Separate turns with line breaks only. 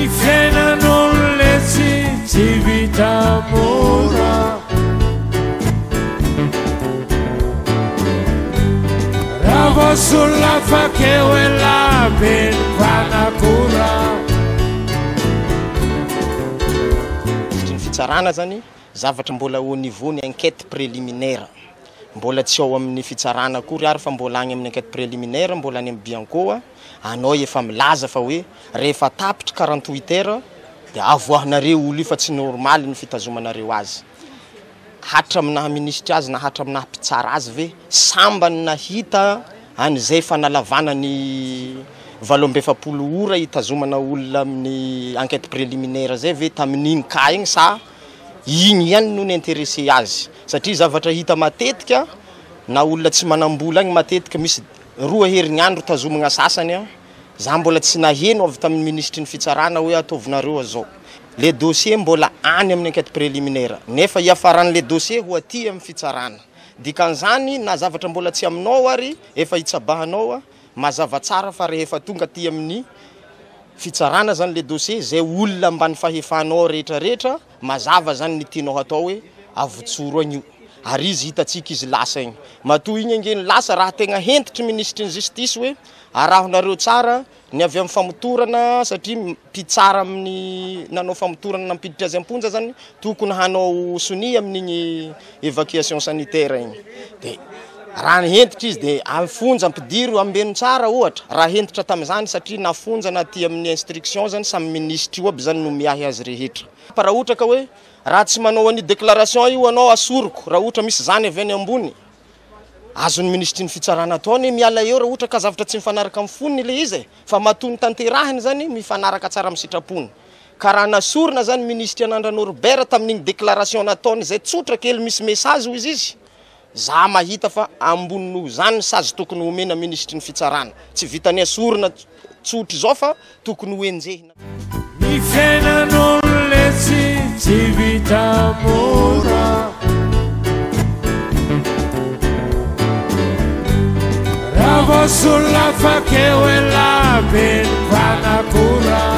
Ny fiainan'olo le tsy vita mora, raha vao solona fakeo ela be ny mpanakora.
Ny fitsarana zany zavatra mbola au niveau ny enquête préliminaire, mbola tsy ao amin'ny fitsarana akory ary fa mbola agny amin'ny enquête préliminaire, mbola any amin'ny Biancoa. Anao efa milaza fa hoe rehefa tapitra 48 heures dia avoahanareo olo io fa tsy normal ny fitazomanareo azy. Hatra aminaha ministra azy na hatra aminaha mpitsara azy ve sambany nahita an'izay fanalavana ny 7 ora itazomana olona amin'ny enquête préliminaire zay ve tamin'igny ka igny sa igny ihany no intéressé azy. Satria zavatra hita matetika na olona tsy manambola agny matetika misy 2 herignandro tazomagna sasany za mbola tsy naheno avy tamin'ny ministry ny fitsarana hoe ataovinareo azao. Le dossier mbola any amin'ny enquête préliminaire nefa iafaran'le dossier ho aty amin'ny fitsarana. Dikan'izany na zavatra mbola tsy aminao ary efa hitsabahanao mazava tsara fa rehefa tonga aty amin'ny fitsarana zany le dossier zay olona mbany fahefanao rehetrarehetra mazava zany ny tianao hatao hoe avotsoro an'io. Ary izy hitatsika izy lasa igny. Matoa igny angeny lasa raha tegna hentitry ministry ny justice hoe arahonareo tsara ny avy amin'ny famotorana satria mpitsara amin'ny nanao famotorana nampiditra azy amponja zany tokony hanao soni amin'igny évacuation sanitaire igny. De raha hentitra izy de afonja ampidiro ambeno tsara ohatra raha hentitra tam'izany satria nafonja na ty amin'ny instruction zany samy ministry io aby zany no miahy azy rehetra. Fa raha ohatra ka hoe raha tsy manao any déclaration io anao asoroko raha ohatra misy zany avy any ambony azon'ny ministry ny fitsarana ataony miala eo raha ohatra ka zavatra tsy mifanaraka amin'ny foniny le izy fa matony tanterahiny zany mifanaraka tsara amin'ny sitrapony. Ka raha nasorina zany ministry Anandra Norbert tamin'igny déclaration nataony zay tsotra kely misy message hozy izy za mahita fa ambony noho zany sazy tokony homena ministry ny fitsarana tsy vitany asorina tsotra zao fa tokony hoenjehina.
Ny fiainan'olo le tsy vita mora, raha vao solona fakeo ela be ny mpanakora.